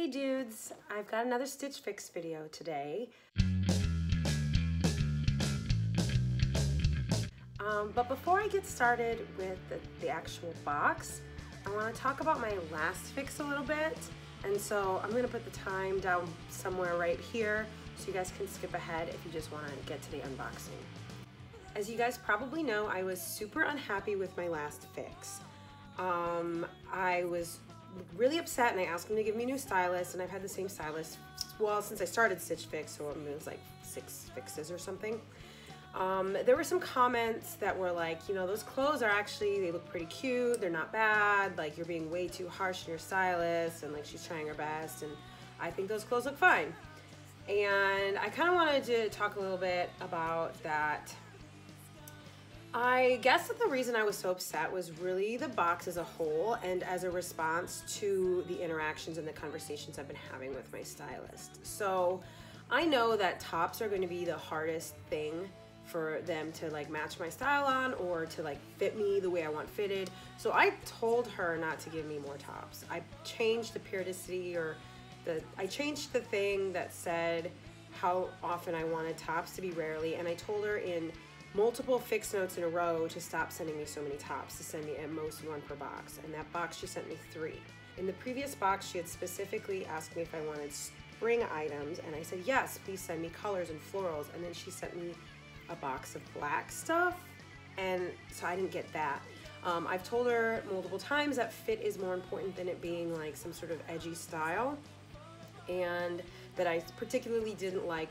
Hey dudes, I've got another Stitch Fix video today. But before I get started with the actual box, I want to talk about my last fix a little bit. And so I'm going to put the time down somewhere right here so you guys can skip ahead if you just want to get to the unboxing. As you guys probably know, I was super unhappy with my last fix. I was really upset and I asked him to give me a new stylist, and I've had the same stylist, well, since I started Stitch Fix, so it was like 6 fixes or something. There were some comments that were like, you know, those clothes are actually, they look pretty cute, they're not bad, like you're being way too harsh on your stylist, and like she's trying her best, and I think those clothes look fine. And I kind of wanted to talk a little bit about that. I guess that the reason I was so upset was really the box as a whole, and as a response to the interactions and the conversations I've been having with my stylist. So I know that tops are going to be the hardest thing for them to like match my style on, or to like fit me the way I want fitted. So I told her not to give me more tops. I changed the periodicity, or I changed the thing that said how often I wanted tops to be rarely, and I told her in multiple fix notes in a row to stop sending me so many tops, to send me at most 1 per box. And that box she sent me 3. In the previous box she had specifically asked me if I wanted spring items, and I said yes, please send me colors and florals, and then she sent me a box of black stuff, and so I didn't get that. I've told her multiple times that fit is more important than it being like some sort of edgy style, and that I particularly didn't like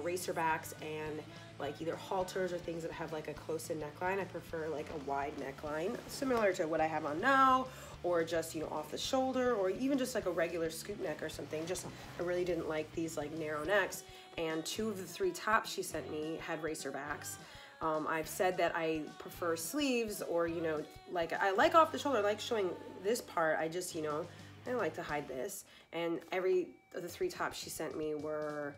racerbacks and like either halters or things that have like a close-in neckline. I prefer like a wide neckline, similar to what I have on now, or just, you know, off the shoulder, or even just like a regular scoop neck or something. Just, I really didn't like these like narrow necks. And 2 of the 3 tops she sent me had racerbacks. I've said that I prefer sleeves, or, you know, like I like off the shoulder, I like showing this part. I just, you know, I like to hide this. And every of the 3 tops she sent me were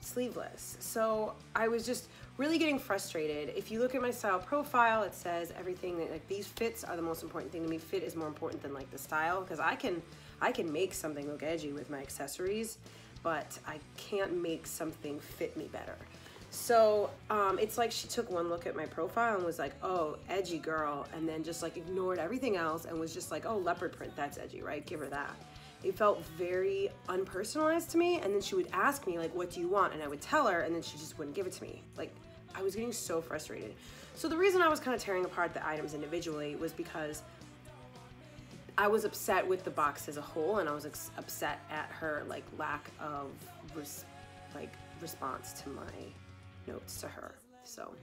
sleeveless. So I was just really getting frustrated. If you look at my style profile, it says everything that, like, these fits are the most important thing to me. Fit is more important than like the style, because I can make something look edgy with my accessories, but I can't make something fit me better. So it's like she took one look at my profile and was like, oh, edgy girl, and then just like ignored everything else and was just like, oh, leopard print, that's edgy, right? Give her that. It felt very unpersonalized to me, and then she would ask me like, what do you want? And I would tell her, and then she just wouldn't give it to me. Like, I was getting so frustrated. So the reason I was kind of tearing apart the items individually was because I was upset with the box as a whole, and I was upset at her like lack of response to my notes to her. So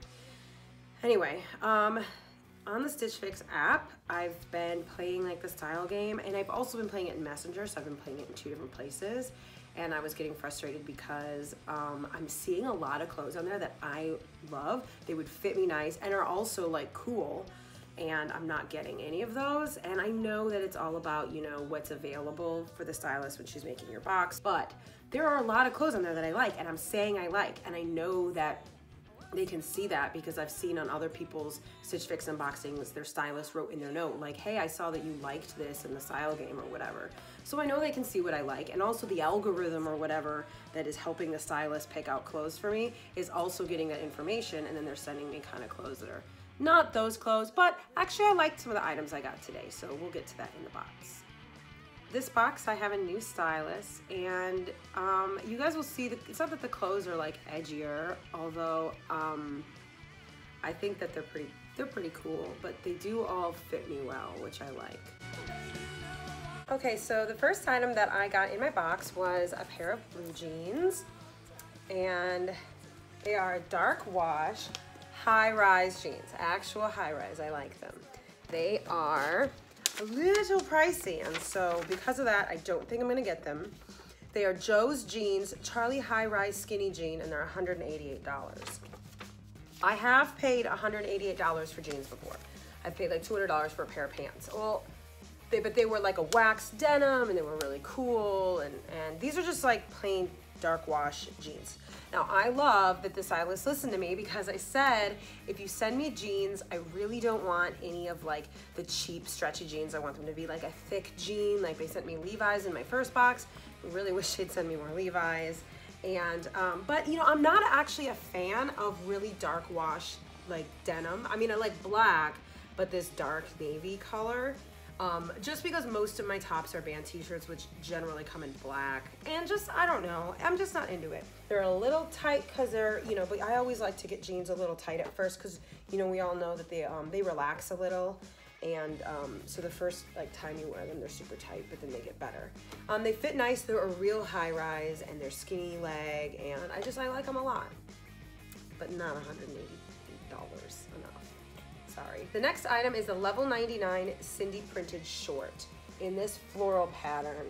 anyway, on the Stitch Fix app, I've been playing like the style game, and I've also been playing it in Messenger, so I've been playing it in 2 different places, and I was getting frustrated because I'm seeing a lot of clothes on there that I love. They would fit me nice and are also like cool, and I'm not getting any of those. And I know that it's all about, you know, what's available for the stylist when she's making your box, but there are a lot of clothes on there that I like, and I'm saying I like, and I know that they can see that because I've seen on other people's Stitch Fix unboxings, their stylist wrote in their note like, hey, I saw that you liked this in the style game or whatever. So I know they can see what I like, and also the algorithm or whatever that is helping the stylist pick out clothes for me is also getting that information, and then they're sending me kind of clothes that are not those clothes, but actually I liked some of the items I got today, so we'll get to that in the box. This box, I have a new stylist, and you guys will see, it's not that the clothes are like edgier, although I think that they're pretty cool, but they do all fit me well, which I like. Okay, so the first item that I got in my box was a pair of blue jeans, and they are dark wash, high-rise jeans, actual high-rise. I like them. They are a little pricey, and so because of that, I don't think I'm gonna get them. They are Joe's Jeans Charlie High-Rise Skinny Jean, and they're $188. I have paid $188 for jeans before. I've paid like $200 for a pair of pants. Well, but they were like a wax denim, and they were really cool, and these are just like plain dark wash jeans. Now, I love that the stylist listened to me, because I said, if you send me jeans, I really don't want any of like the cheap stretchy jeans. I want them to be like a thick jean. Like they sent me Levi's in my first box. Really wish they'd send me more Levi's. And, but you know, I'm not actually a fan of really dark wash like denim. I mean, I like black, but this dark navy color, just because most of my tops are band t-shirts, which generally come in black, and just, I don't know, I'm just not into it. They're a little tight because they're, you know, but I always like to get jeans a little tight at first because, you know, we all know that they relax a little. And so the first like time you wear them, they're super tight, but then they get better. They fit nice. They're a real high rise and they're skinny leg, and I like them a lot, but not $180 enough. Sorry. The next item is the level 99 Cindy printed short in this floral pattern.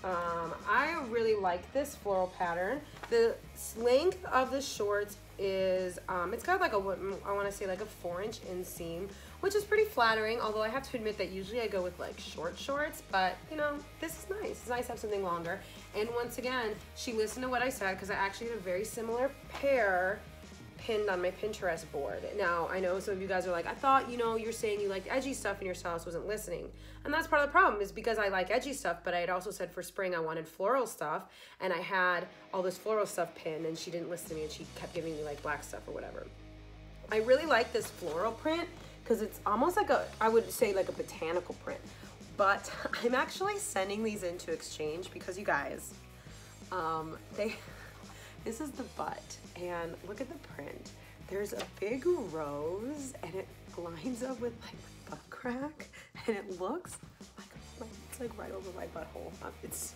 I really like this floral pattern. The length of the shorts is, it's got like I want to say like a 4-inch inseam, which is pretty flattering, although I have to admit that usually I go with like short shorts, but you know, this is nice. It's nice to have something longer. And once again, she listened to what I said because I actually had a very similar pair pinned on my Pinterest board. Now, I know some of you guys are like, I thought, you know, you're saying you liked edgy stuff and your stylist wasn't listening. And that's part of the problem, is because I like edgy stuff, but I had also said for spring I wanted floral stuff, and I had all this floral stuff pinned, and she didn't listen to me, and she kept giving me like black stuff or whatever. I really like this floral print because it's almost like I would say like a botanical print, but I'm actually sending these in to exchange because you guys, this is the butt, and look at the print. There's a big rose, and it lines up with like my butt crack, and it looks like it's like right over my butthole. It's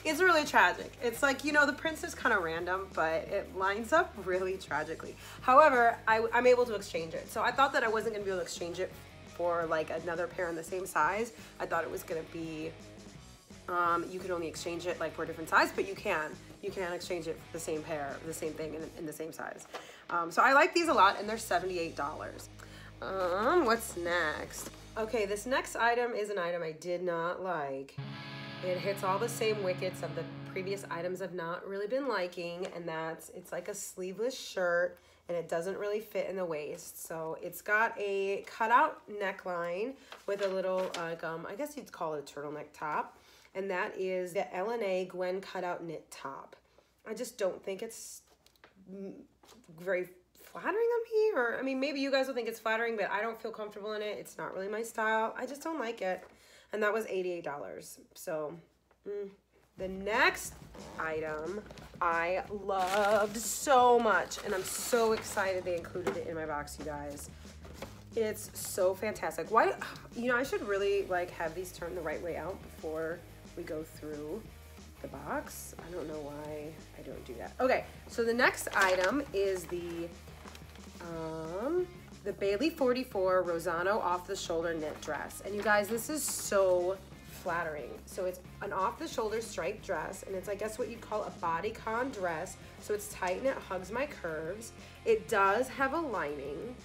it's really tragic. It's like, you know, the print's just kind of random, but it lines up really tragically. However, I'm able to exchange it. So I thought that I wasn't gonna be able to exchange it for like another pair in the same size. I thought it was gonna be, you could only exchange it like for a different size, but you can exchange it for the same pair, the same thing in the same size. So I like these a lot, and they're $78. What's next? Okay, this next item is an item I did not like. It hits all the same wickets of the previous items I've not really been liking, and it's like a sleeveless shirt, and it doesn't really fit in the waist. So it's got a cutout neckline with a little, I guess you'd call it a turtleneck top, and that is the L&A Gwen cutout knit top. I just don't think it's very flattering on me, or I mean, maybe you guys will think it's flattering, but I don't feel comfortable in it. It's not really my style. I just don't like it. And that was $88. So the next item I loved so much, and I'm so excited they included it in my box, you guys. It's so fantastic. Why, you know, I should really like have these turned the right way out before we go through the box. I don't know why I don't do that. Okay, so the next item is the Bailey 44 Rosano off-the-shoulder knit dress. And you guys, this is so flattering. So it's an off-the-shoulder striped dress, and it's, I guess, what you'd call a bodycon dress. So it's tight and it hugs my curves. It does have a lining.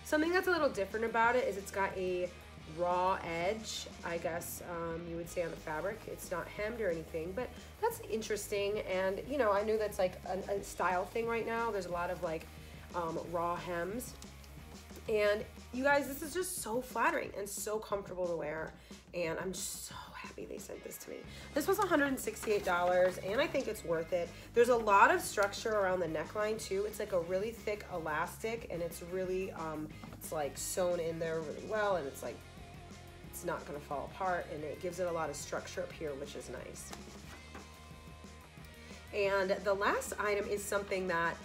Something that's a little different about it is it's got a raw edge, I guess you would say, on the fabric. It's not hemmed or anything, but that's interesting. And you know, I knew that's like a style thing right now. There's a lot of like raw hems, and you guys, this is just so flattering and so comfortable to wear, and I'm just so happy they sent this to me. This was $168, and I think it's worth it. There's a lot of structure around the neckline too. It's like a really thick elastic, and it's really it's like sewn in there really well, and it's like it's not going to fall apart, and it gives it a lot of structure up here, which is nice. And the last item is something that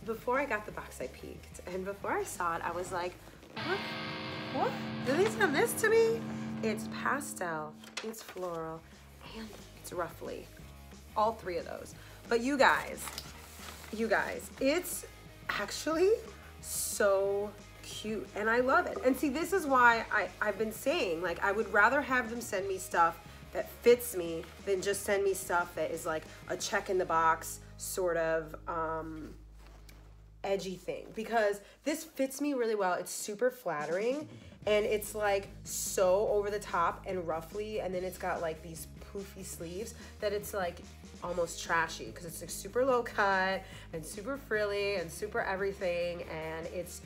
before I got the box, I peeked, and before I saw it, I was like, what? Did they send this to me? It's pastel, it's floral, and it's ruffly. All three of those. But you guys, it's actually so cute, and I love it. And see, this is why I've been saying, like, I would rather have them send me stuff that fits me than just send me stuff that is like a check in the box sort of edgy thing, because this fits me really well. It's super flattering, and it's like so over the top and ruffly, and then it's got like these poofy sleeves that it's like almost trashy because it's like super low cut and super frilly and super everything, and it's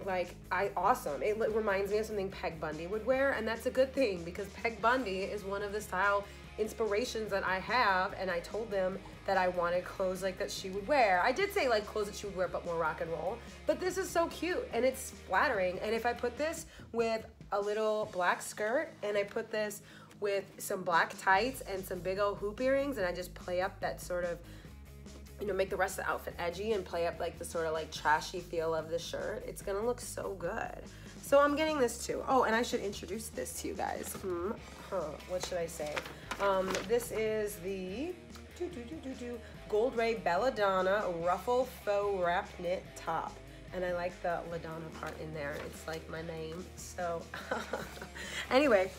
like, awesome. It reminds me of something Peg Bundy would wear, and that's a good thing because Peg Bundy is one of the style inspirations that I have, and I told them that I wanted clothes like that she would wear. I did say like clothes that she would wear, but more rock and roll. But this is so cute and it's flattering. And if I put this with a little black skirt and I put this with some black tights and some big old hoop earrings, and I just play up that sort of, you know, make the rest of the outfit edgy and play up like the sort of like trashy feel of the shirt, it's gonna look so good. So I'm getting this too. Oh, and I should introduce this to you guys. What should I say? This is the Gold Ray Belladonna Ruffle Faux Wrap Knit Top. And I like the Ladonna part in there. It's like my name. So anyway,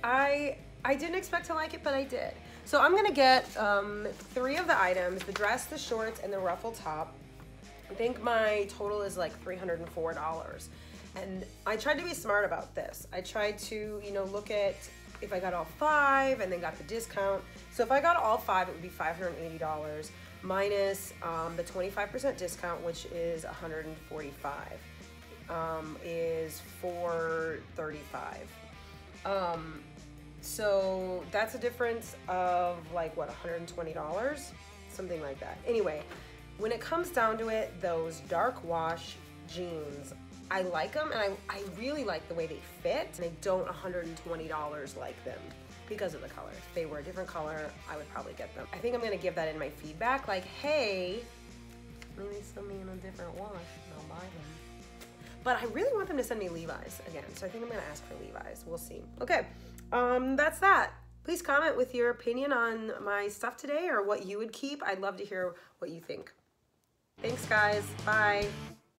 I didn't expect to like it, but I did. So I'm gonna get 3 of the items, the dress, the shorts, and the ruffle top. I think my total is like $304. And I tried to be smart about this. I tried to, you know, look at if I got all 5 and then got the discount. So if I got all 5, it would be $580 minus the 25% discount, which is $145, is $435. So that's a difference of like what, $120, something like that. Anyway, when it comes down to it, those dark wash jeans, I like them, and I really like the way they fit, and I don't $120 like them because of the color. If they were a different color, I would probably get them. I think I'm gonna give that in my feedback, like, hey, maybe send me in a different wash and I'll buy them. But I really want them to send me Levi's again, so I think I'm gonna ask for Levi's. We'll see. Okay, that's that. Please comment with your opinion on my stuff today or what you would keep. I'd love to hear what you think. Thanks, guys. Bye.